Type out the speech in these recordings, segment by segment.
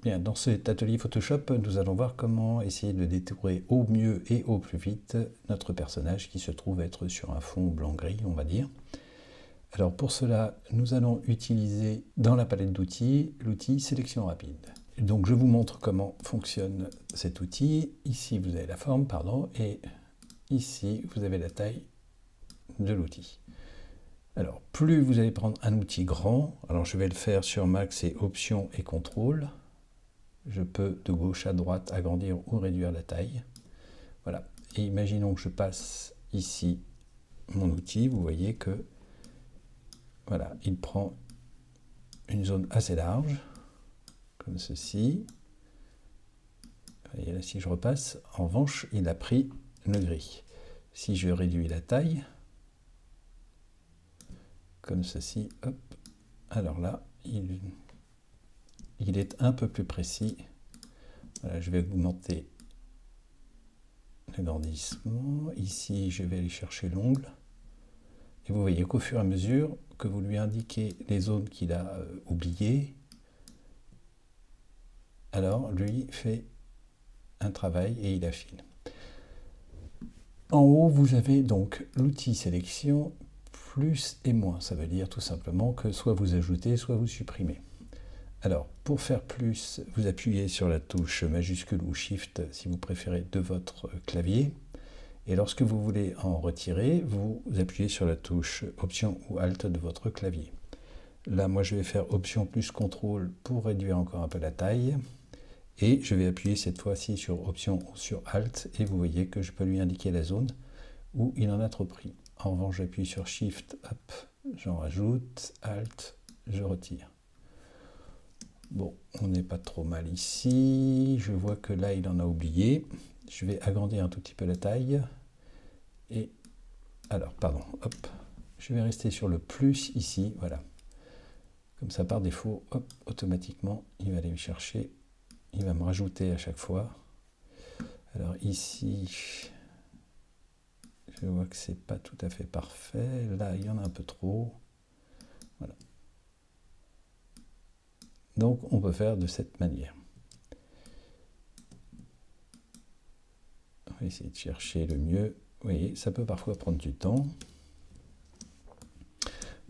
Bien, dans cet atelier Photoshop, nous allons voir comment essayer de détourer au mieux et au plus vite notre personnage qui se trouve être sur un fond blanc-gris, on va dire. Alors pour cela, nous allons utiliser dans la palette d'outils l'outil sélection rapide. Donc je vous montre comment fonctionne cet outil. Ici vous avez la forme, pardon, et ici vous avez la taille de l'outil. Alors plus vous allez prendre un outil grand, alors je vais le faire sur Mac, c'est Options et Contrôle. Je peux de gauche à droite agrandir ou réduire la taille. Voilà. Et imaginons que je passe ici mon outil, vous voyez que voilà, il prend une zone assez large, comme ceci. Et là, si je repasse, en revanche, il a pris le gris. Si je réduis la taille, comme ceci, hop, alors là, il est un peu plus précis. Voilà, je vais augmenter l'agrandissement. Ici, je vais aller chercher l'ongle. Et vous voyez qu'au fur et à mesure que vous lui indiquez les zones qu'il a oubliées, alors lui fait un travail et il affine. En haut, vous avez donc l'outil sélection plus et moins. Ça veut dire tout simplement que soit vous ajoutez, soit vous supprimez. Alors, pour faire plus, vous appuyez sur la touche majuscule ou Shift, si vous préférez, de votre clavier. Et lorsque vous voulez en retirer, vous appuyez sur la touche Option ou Alt de votre clavier. Là, moi, je vais faire Option plus Contrôle pour réduire encore un peu la taille. Et je vais appuyer cette fois-ci sur Option ou sur Alt. Et vous voyez que je peux lui indiquer la zone où il en a trop pris. En revanche, j'appuie sur Shift, hop, j'en rajoute, Alt, je retire. Bon, on n'est pas trop mal ici. Je vois que là, il en a oublié. Je vais agrandir un tout petit peu la taille. Et alors, pardon, hop, je vais rester sur le plus ici, voilà. Comme ça, par défaut, hop, automatiquement, il va aller me chercher, il va me rajouter à chaque fois. Alors ici, je vois que c'est pas tout à fait parfait. Là, il y en a un peu trop. Voilà. Donc, on peut faire de cette manière. On va essayer de chercher le mieux. Vous voyez, ça peut parfois prendre du temps.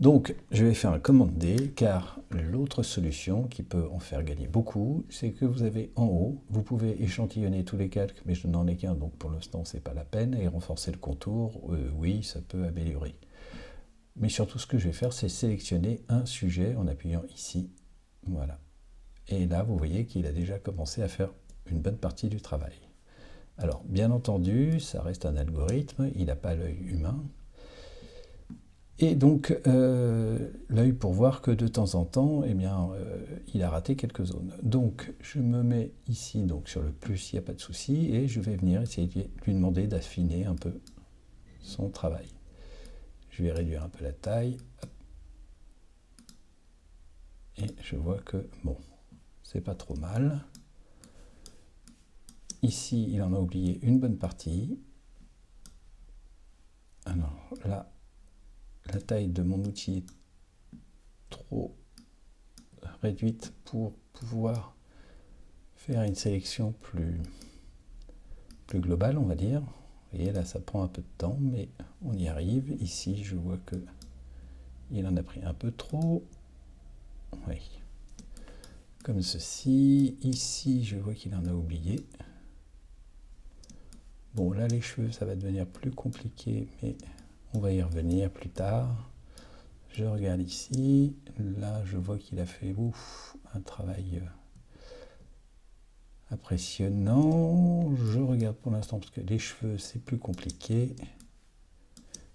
Donc, je vais faire un commande D, car l'autre solution qui peut en faire gagner beaucoup, c'est que vous avez en haut, vous pouvez échantillonner tous les calques, mais je n'en ai qu'un, donc pour l'instant, c'est pas la peine, et renforcer le contour, oui, ça peut améliorer. Mais surtout, ce que je vais faire, c'est sélectionner un sujet en appuyant ici, voilà. Et là, vous voyez qu'il a déjà commencé à faire une bonne partie du travail. Alors, bien entendu, ça reste un algorithme, il n'a pas l'œil humain. Et donc, l'œil pour voir que de temps en temps, eh bien, il a raté quelques zones. Donc, je me mets ici donc, sur le plus, il n'y a pas de souci, et je vais venir essayer de lui demander d'affiner un peu son travail. Je vais réduire un peu la taille. Hop. Et je vois que, bon, c'est pas trop mal. Ici, il en a oublié une bonne partie. Alors là, la taille de mon outil est trop réduite pour pouvoir faire une sélection plus globale, on va dire. Vous voyez, là, ça prend un peu de temps, mais on y arrive. Ici, je vois que il en a pris un peu trop. Oui. Comme ceci. Ici, je vois qu'il en a oublié. Bon, là, les cheveux, ça va devenir plus compliqué, mais on va y revenir plus tard. Je regarde ici. Là, je vois qu'il a fait un travail impressionnant. Je regarde pour l'instant parce que les cheveux, c'est plus compliqué.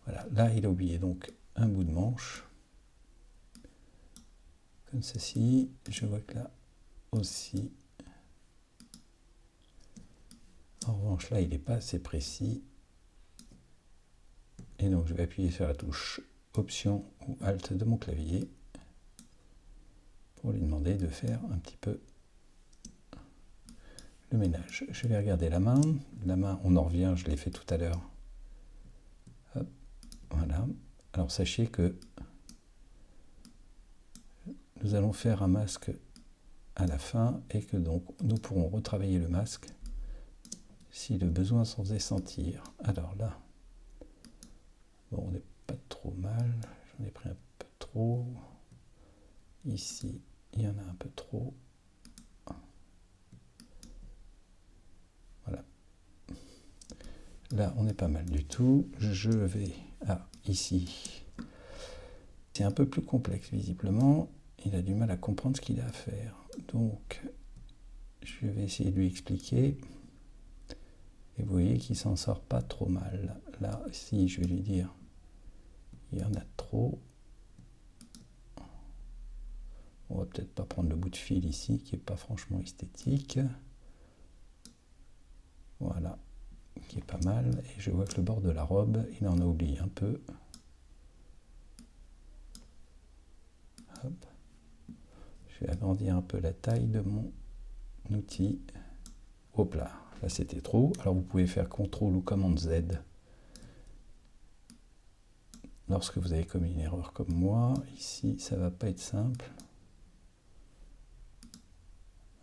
Voilà, là, il a oublié donc un bout de manche. Comme ceci. Je vois que là aussi. En revanche, là, il n'est pas assez précis. Et donc, je vais appuyer sur la touche Option ou Alt de mon clavier pour lui demander de faire un petit peu le ménage. Je vais regarder la main. La main, on en revient, je l'ai fait tout à l'heure. Voilà. Alors, sachez que nous allons faire un masque à la fin et que donc nous pourrons retravailler le masque si le besoin s'en faisait sentir. Alors là, bon, on n'est pas trop mal, j'en ai pris un peu trop. Ici, il y en a un peu trop. Voilà. Là, on n'est pas mal du tout. Je vais ici. C'est un peu plus complexe, visiblement. Il a du mal à comprendre ce qu'il a à faire. Donc, je vais essayer de lui expliquer. Et vous voyez qu'il s'en sort pas trop mal. Là, si je vais lui dire, il y en a trop. On va peut-être pas prendre le bout de fil ici, qui n'est pas franchement esthétique. Voilà, qui est pas mal. Et je vois que le bord de la robe, il en a oublié un peu. Hop. Je vais agrandir un peu la taille de mon outil. Hop là, là c'était trop. Alors vous pouvez faire CTRL ou commande Z. Lorsque vous avez commis une erreur comme moi, ici ça va pas être simple.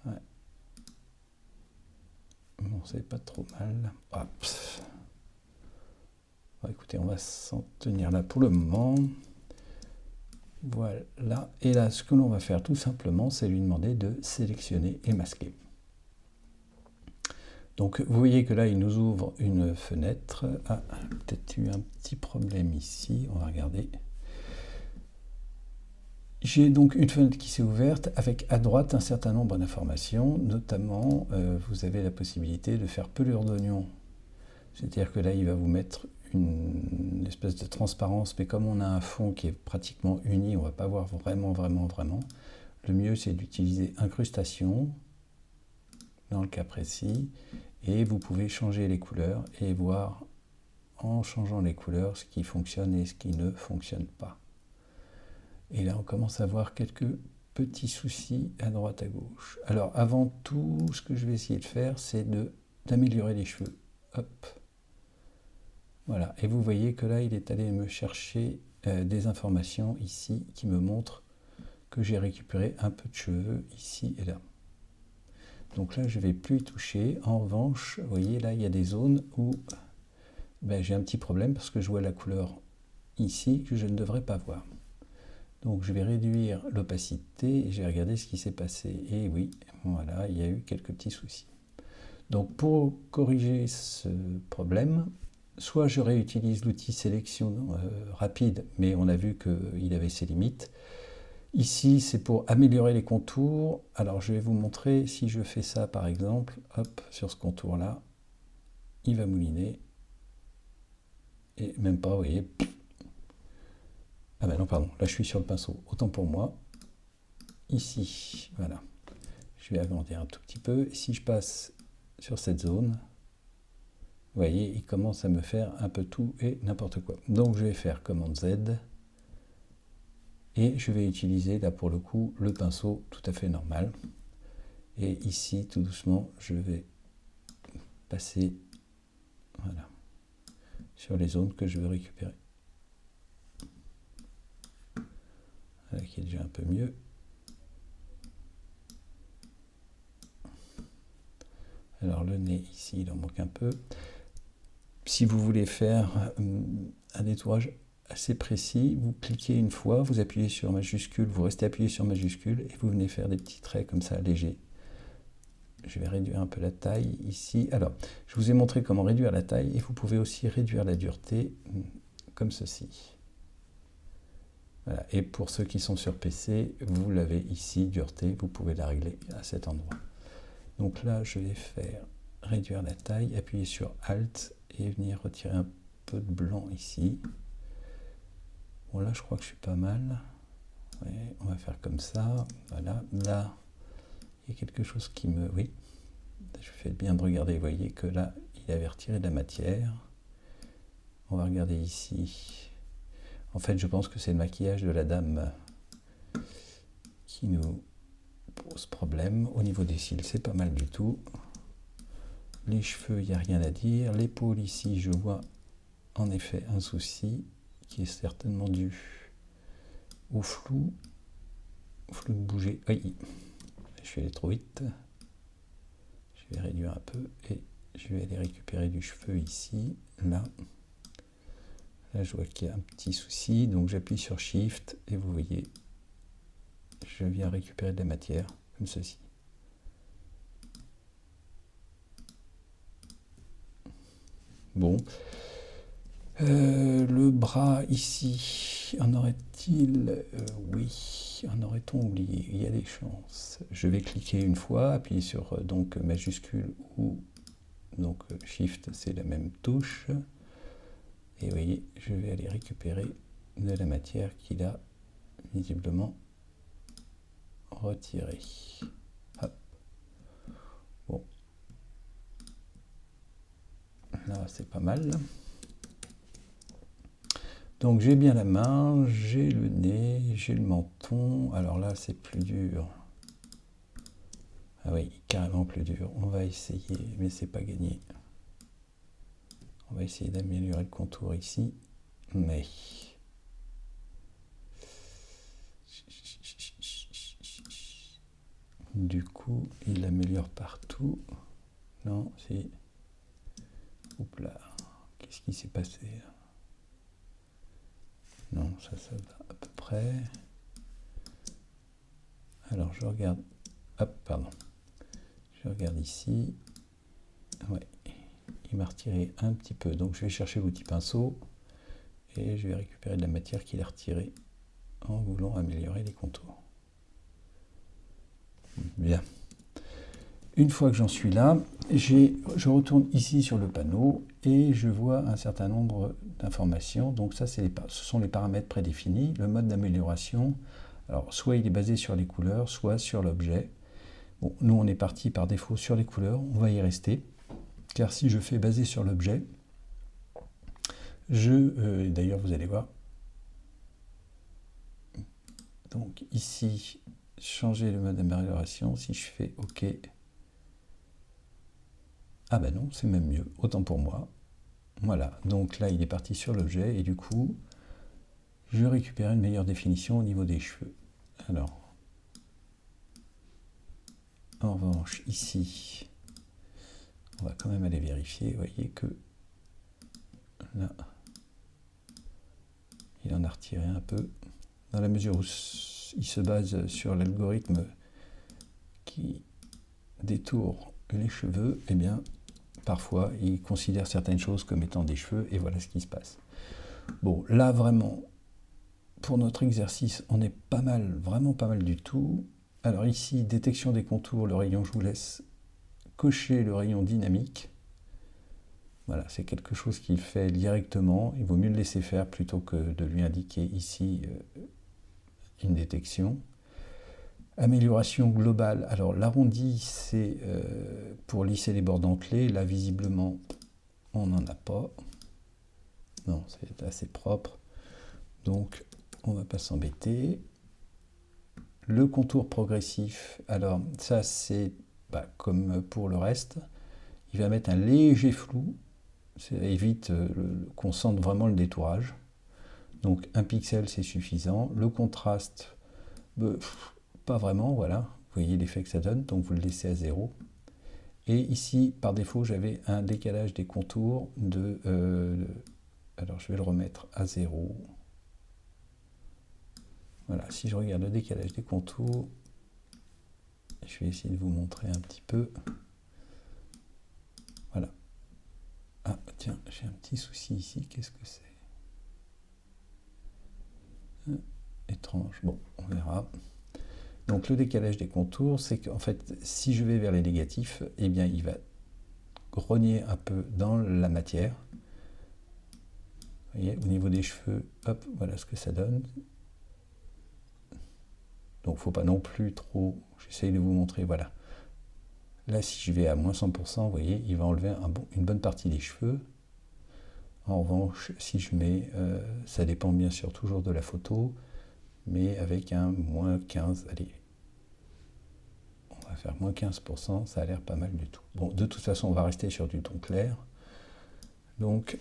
Ouais. Bon, c'est pas trop mal. Hop. Bon, écoutez, on va s'en tenir là pour le moment. Voilà. Et là, ce que l'on va faire tout simplement, c'est lui demander de sélectionner et masquer. Donc, vous voyez que là, il nous ouvre une fenêtre. Ah, peut-être eu un petit problème ici. On va regarder. J'ai donc une fenêtre qui s'est ouverte avec à droite un certain nombre d'informations. Notamment, vous avez la possibilité de faire pelure d'oignon. C'est-à-dire que là, il va vous mettre une espèce de transparence, mais comme on a un fond qui est pratiquement uni, on ne va pas voir vraiment. Le mieux, c'est d'utiliser incrustation, dans le cas précis, et vous pouvez changer les couleurs et voir en changeant les couleurs ce qui fonctionne et ce qui ne fonctionne pas. Et là, on commence à voir quelques petits soucis à droite, à gauche. Alors, avant tout, ce que je vais essayer de faire, c'est d'améliorer les cheveux. Hop. Voilà, et vous voyez que là, il est allé me chercher des informations ici qui me montrent que j'ai récupéré un peu de cheveux ici et là. Donc là, je ne vais plus y toucher. En revanche, vous voyez, là, il y a des zones où j'ai un petit problème parce que je vois la couleur ici que je ne devrais pas voir. Donc je vais réduire l'opacité et je vais regarder ce qui s'est passé. Et oui, voilà, il y a eu quelques petits soucis. Donc pour corriger ce problème, soit je réutilise l'outil sélection rapide, mais on a vu qu'il avait ses limites. Ici, c'est pour améliorer les contours. Alors, je vais vous montrer, si je fais ça, par exemple, hop, sur ce contour-là, il va mouliner. Et même pas, vous voyez. Ah ben non, pardon, là, je suis sur le pinceau. Autant pour moi. Ici, voilà. Je vais agrandir un tout petit peu. Et si je passe sur cette zone, vous voyez, il commence à me faire un peu tout et n'importe quoi. Donc, je vais faire commande Z. Et je vais utiliser, là pour le coup, le pinceau tout à fait normal. Et ici, tout doucement, je vais passer voilà, sur les zones que je veux récupérer. Voilà, qui est déjà un peu mieux. Alors le nez, ici, il en manque un peu. Si vous voulez faire un nettoyage assez précis, vous cliquez une fois, vous appuyez sur majuscule, vous restez appuyé sur majuscule et vous venez faire des petits traits comme ça, légers. Je vais réduire un peu la taille ici. Alors, je vous ai montré comment réduire la taille et vous pouvez aussi réduire la dureté comme ceci. Voilà. Et pour ceux qui sont sur PC, vous l'avez ici, dureté, vous pouvez la régler à cet endroit. Donc là, je vais faire réduire la taille, appuyer sur Alt et venir retirer un peu de blanc ici. Bon là, je crois que je suis pas mal. Ouais, on va faire comme ça. Voilà, là, il y a quelque chose qui me... Oui, je fais bien de regarder, vous voyez que là, il avait retiré de la matière. On va regarder ici. En fait, je pense que c'est le maquillage de la dame qui nous pose problème. Au niveau des cils, c'est pas mal du tout. Les cheveux, il n'y a rien à dire. L'épaule ici, je vois en effet un souci qui est certainement dû au flou. Flou de bouger. Oui. je vais aller trop vite. Je vais réduire un peu et je vais aller récupérer du cheveu ici, là. Là, je vois qu'il y a un petit souci, donc j'appuie sur Shift et vous voyez, je viens récupérer de la matière, comme ceci. Bon. Le bras ici, en aurait-il oui, en aurait-on oublié? Il y a des chances. Je vais cliquer une fois, appuyer sur donc majuscule ou donc Shift, c'est la même touche. Et vous voyez, je vais aller récupérer de la matière qu'il a visiblement retirée. Hop. Bon. Là, c'est pas mal. Donc j'ai bien la main, j'ai le nez, j'ai le menton. Alors là, c'est plus dur. Ah oui, carrément plus dur. On va essayer, mais c'est pas gagné. On va essayer d'améliorer le contour ici, mais... Du coup, il améliore partout. Non, c'est... Oups là. Qu'est-ce qui s'est passé là? Non, ça va à peu près. Alors, je regarde... Hop, pardon. Je regarde ici. Ouais, il m'a retiré un petit peu. Donc, je vais chercher l'outil pinceau. Et je vais récupérer de la matière qu'il a retirée en voulant améliorer les contours. Bien. Une fois que j'en suis là, je retourne ici sur le panneau et je vois un certain nombre d'informations. Donc ça, ce sont les paramètres prédéfinis. Le mode d'amélioration, alors soit il est basé sur les couleurs, soit sur l'objet. Bon, nous, on est parti par défaut sur les couleurs. On va y rester. Car si je fais basé sur l'objet, d'ailleurs, vous allez voir. Donc ici, changer le mode d'amélioration. Si je fais OK... Ah ben non, c'est même mieux, autant pour moi. Voilà, donc là il est parti sur l'objet et du coup, je récupère une meilleure définition au niveau des cheveux. Alors, en revanche, ici, on va quand même aller vérifier. Vous voyez que là, il en a retiré un peu. Dans la mesure où il se base sur l'algorithme qui détourne les cheveux, eh bien, parfois, il considère certaines choses comme étant des cheveux, et voilà ce qui se passe. Bon, là, vraiment, pour notre exercice, on est pas mal, vraiment pas mal du tout. Alors ici, détection des contours, le rayon, je vous laisse cocher le rayon dynamique. Voilà, c'est quelque chose qu'il fait directement. Il vaut mieux le laisser faire plutôt que de lui indiquer ici une détection. Amélioration globale. Alors l'arrondi, c'est pour lisser les bords dentelés. Là, visiblement, on n'en a pas. Non, c'est assez propre. Donc, on ne va pas s'embêter. Le contour progressif, alors ça c'est comme pour le reste, il va mettre un léger flou, ça évite qu'on sente vraiment le détourage. Donc 1 pixel c'est suffisant. Le contraste, pas vraiment, voilà. Vous voyez l'effet que ça donne, donc vous le laissez à 0. Et ici, par défaut, j'avais un décalage des contours de... alors je vais le remettre à 0. Voilà, si je regarde le décalage des contours, je vais essayer de vous montrer un petit peu. Voilà. Ah, tiens, j'ai un petit souci ici. Qu'est-ce que c'est? Étrange. Bon, on verra. Donc, le décalage des contours, c'est qu'en fait, si je vais vers les négatifs, eh bien, il va grogner un peu dans la matière. Vous voyez, au niveau des cheveux, hop, voilà ce que ça donne. Donc, il ne faut pas non plus trop... J'essaye de vous montrer, voilà. Là, si je vais à moins 100%, vous voyez, il va enlever une bonne partie des cheveux. En revanche, si je mets, ça dépend bien sûr toujours de la photo, mais avec un moins 15, allez, on va faire moins 15%, ça a l'air pas mal du tout. Bon, de toute façon, on va rester sur du ton clair. Donc,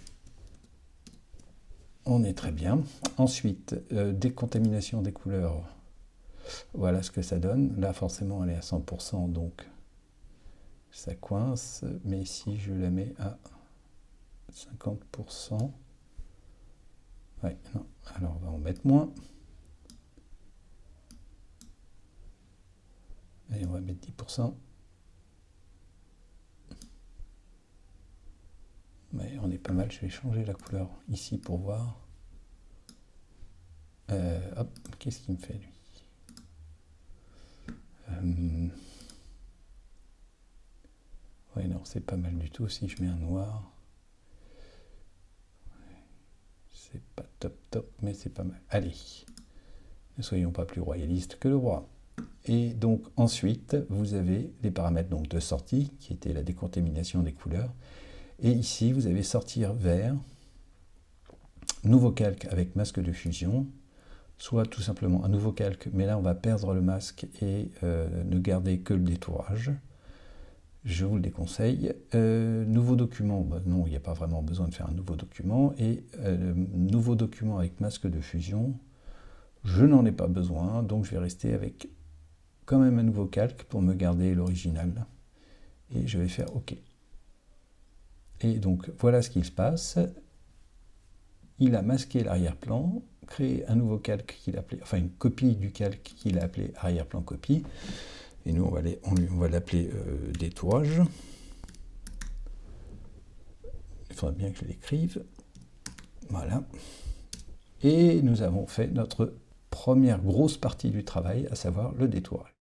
on est très bien. Ensuite, décontamination des couleurs. Voilà ce que ça donne. Là, forcément, elle est à 100%, donc ça coince. Mais si je la mets à 50%, ouais, non. Alors, on va en mettre moins. Et on va mettre 10%. Mais on est pas mal. Je vais changer la couleur ici pour voir. Hop, qu'est-ce qu'il me fait, lui? Ouais, non, c'est pas mal du tout. Si je mets un noir, c'est pas top, mais c'est pas mal. Allez, ne soyons pas plus royalistes que le roi. Et donc ensuite, vous avez les paramètres donc, de sortie, qui étaient la décontamination des couleurs. Et ici, vous avez sortir vert, nouveau calque avec masque de fusion, soit tout simplement un nouveau calque, mais là on va perdre le masque et ne garder que le détourage. Je vous le déconseille. Nouveau document, bah non, il n'y a pas vraiment besoin de faire un nouveau document. Et nouveau document avec masque de fusion, je n'en ai pas besoin, donc je vais rester avec quand même un nouveau calque pour me garder l'original. Et je vais faire OK. Et donc voilà ce qu'il se passe. Il a masqué l'arrière-plan, créé un nouveau calque qu'il appelait, enfin une copie du calque qu'il a appelé arrière-plan copie. Et nous, on va l'appeler détourage. Il faudra bien que je l'écrive. Voilà. Et nous avons fait notre première grosse partie du travail, à savoir le détourage.